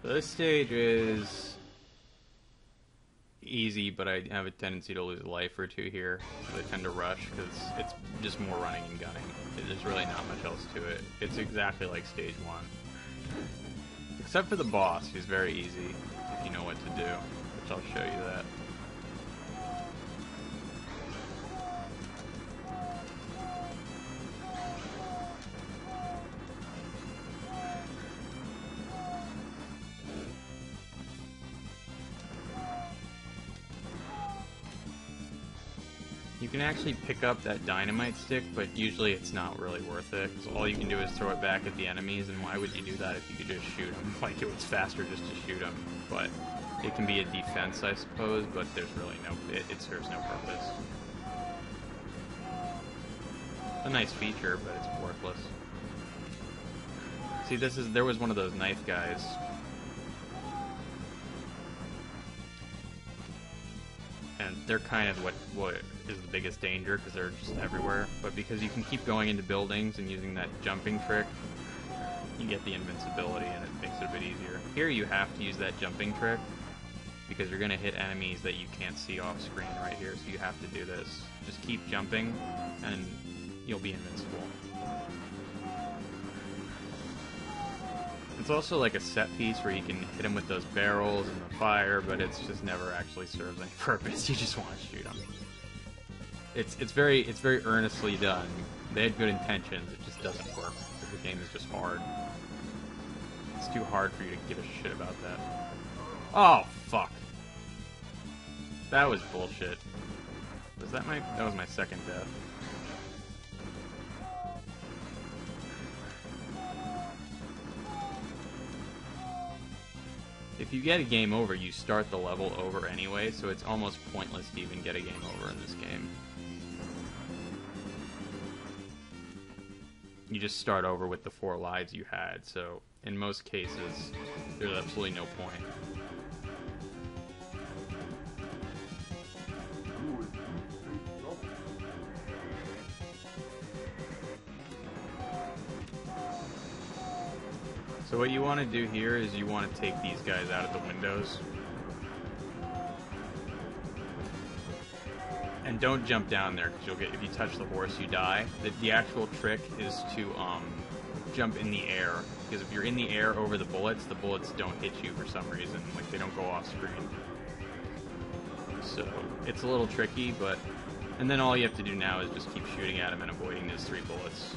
So this stage is easy, but I have a tendency to lose a life or two here. So I tend to rush because it's just more running and gunning. There's really not much else to it. It's exactly like stage 1. Except for the boss, who's very easy if you know what to do, which I'll show you that. You can actually pick up that dynamite stick, but usually it's not really worth it, because all you can do is throw it back at the enemies, and why would you do that if you could just shoot them? Like, it was faster just to shoot them, but it can be a defense, I suppose, but there's really no... It serves no purpose. It's a nice feature, but it's worthless. See, there was one of those knife guys. And they're kind of what is the biggest danger, because they're just everywhere. But because you can keep going into buildings and using that jumping trick, you get the invincibility, and it makes it a bit easier. Here you have to use that jumping trick, because you're going to hit enemies that you can't see off screen right here, so you have to do this. Just keep jumping, and you'll be invincible. It's also like a set piece where you can hit them with those barrels and the fire, but it's just never actually serves any purpose. You just want to shoot them. It's very earnestly done. They had good intentions. It just doesn't work. The game is just hard. It's too hard for you to give a shit about that. Oh fuck! That was bullshit. That was my second death. If you get a game over, you start the level over anyway, so it's almost pointless to even get a game over in this game. You just start over with the 4 lives you had, so in most cases, there's absolutely no point. So what you want to do here is you want to take these guys out of the windows. And don't jump down there, because you'll get, if you touch the horse, you die. The actual trick is to jump in the air, because if you're in the air over the bullets don't hit you for some reason. Like, they don't go off screen. So it's a little tricky, but... And then all you have to do now is just keep shooting at him and avoiding his 3 bullets.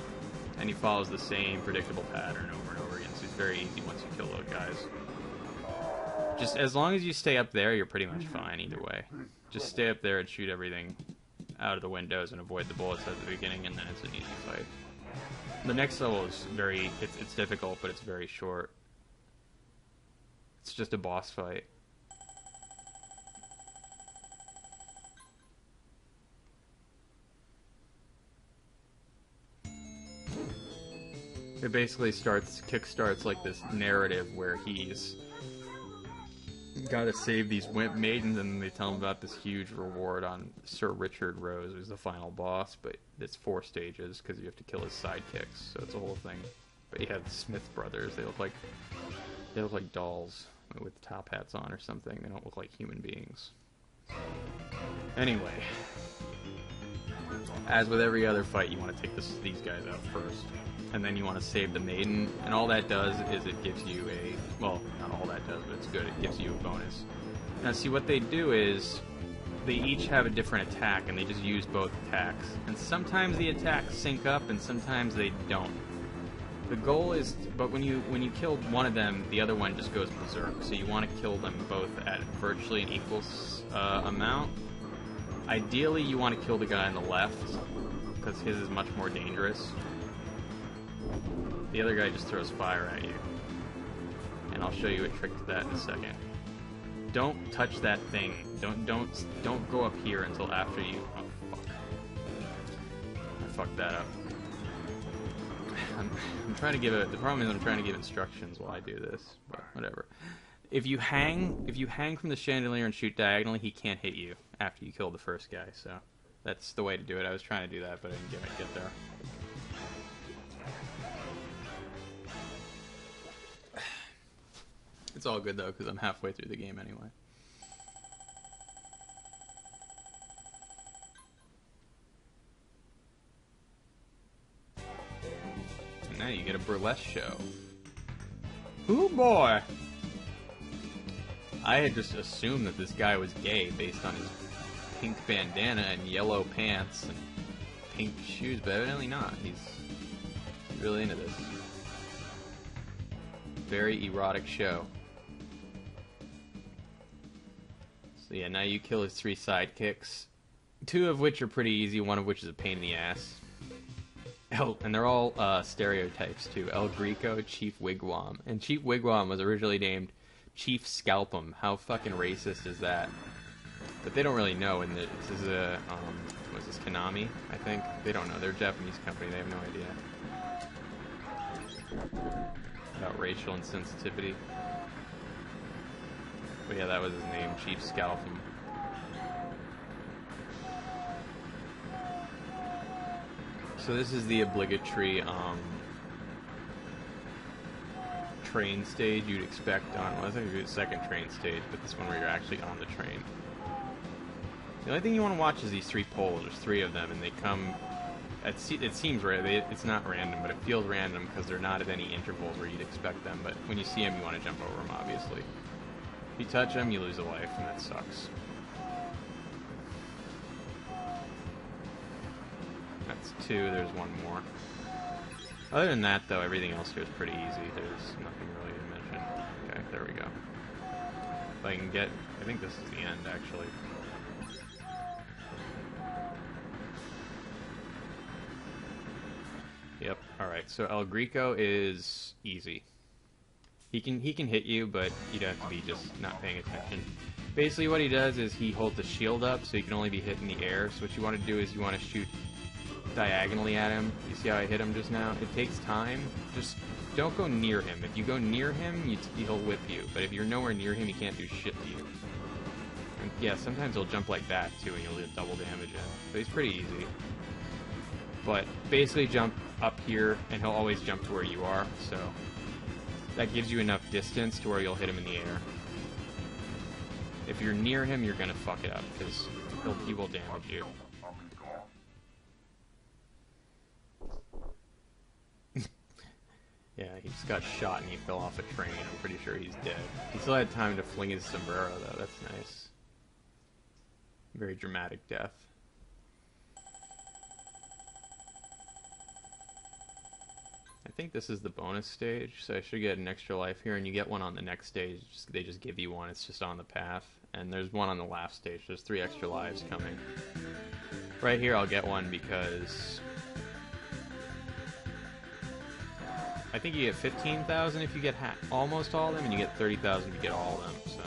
And he follows the same predictable pattern over and over again, so it's very easy once you kill those guys. Just as long as you stay up there, you're pretty much fine either way. Just stay up there and shoot everything out of the windows and avoid the bullets at the beginning, and then it's an easy fight. The next level is it's difficult, but it's very short. It's just a boss fight. It basically kickstarts like this narrative where he's gotta save these maidens, and they tell him about this huge reward on Sir Richard Rose, who's the final boss, but it's 4 stages because you have to kill his sidekicks, so it's a whole thing. But you have the Smith brothers, they look like dolls with top hats on or something. They don't look like human beings. Anyway, as with every other fight, you want to take these guys out first. And then you want to save the maiden, and all that does is it gives you a... Well, not all that does, but it's good. It gives you a bonus. Now, see, what they do is they each have a different attack, and they just use both attacks. And sometimes the attacks sync up, and sometimes they don't. The goal is... But when you kill one of them, the other one just goes berserk. So you want to kill them both at virtually an equal amount. Ideally, you want to kill the guy on the left, because his is much more dangerous. The other guy just throws fire at you. And I'll show you a trick to that in a second. Don't touch that thing. Don't go up here until after you... Oh, fuck. I fucked that up. I'm trying to give it... The problem is I'm trying to give instructions while I do this, but whatever. If you hang from the chandelier and shoot diagonally, he can't hit you after you kill the first guy, so that's the way to do it. I was trying to do that, but I didn't get there. It's all good though, because I'm halfway through the game anyway. And now you get a burlesque show. Ooh boy! I had just assumed that this guy was gay based on his pink bandana and yellow pants and pink shoes, but evidently not. He's really into this. Very erotic show. So yeah, now you kill his 3 sidekicks. 2 of which are pretty easy, 1 of which is a pain in the ass. And they're all stereotypes too. El Greco, Chief Wigwam. And Chief Wigwam was originally named Chief Scalp'em. How fucking racist is that? But they don't really know, and this is a, what's this, Konami, I think? They don't know. They're a Japanese company. They have no idea about racial insensitivity. But yeah, that was his name, Chief Scalp'em. So this is the obligatory train stage you'd expect on, well, I think it's the second train stage, but this one where you're actually on the train. The only thing you want to watch is these 3 poles. There's 3 of them, and they come, it seems random, it's not random, but it feels random because they're not at any intervals where you'd expect them, but when you see them, you want to jump over them, obviously. If you touch them, you lose a life, and that sucks. That's 2, there's 1 more. Other than that, though, everything else here is pretty easy. There's nothing really to mention. Okay, there we go. If I can get, I think this is the end, actually. Yep, alright, so El Greco is easy. He can hit you, but you'd have to be just not paying attention. Basically what he does is he holds the shield up, so you can only be hit in the air. So what you want to do is you want to shoot diagonally at him. You see how I hit him just now? It takes time. Just don't go near him. If you go near him, he'll whip you. But if you're nowhere near him, he can't do shit to you. And yeah, sometimes he'll jump like that too, and you'll get double damage in. But he's pretty easy. But basically jump up here, and he'll always jump to where you are, so that gives you enough distance to where you'll hit him in the air. If you're near him, you're gonna fuck it up, because he will damage you. Yeah, he just got shot and he fell off a train. I'm pretty sure he's dead. He still had time to fling his sombrero, though. That's nice. Very dramatic death. I think this is the bonus stage, so I should get an extra life here, and you get one on the next stage. They just give you one. It's just on the path. And there's one on the last stage. There's 3 extra lives coming. Right here, I'll get one because I think you get 15,000 if you get almost all of them, and you get 30,000 if you get all of them, so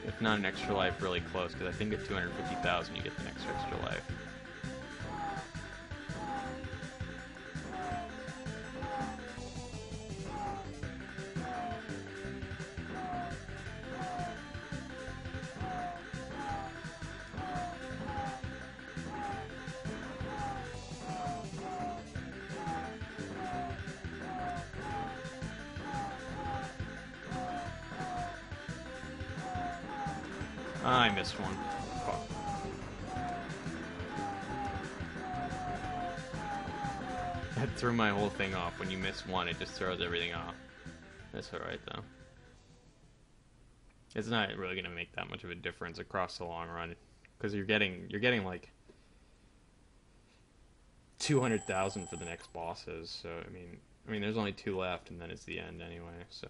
if not an extra life, really close, because I think at 250,000 you get the next extra life. I missed one. Fuck. That threw my whole thing off. When you miss one, it just throws everything off. That's alright, though. It's not really going to make that much of a difference across the long run. Because you're getting like 200,000 for the next bosses. So, I mean, there's only 2 left, and then it's the end anyway, so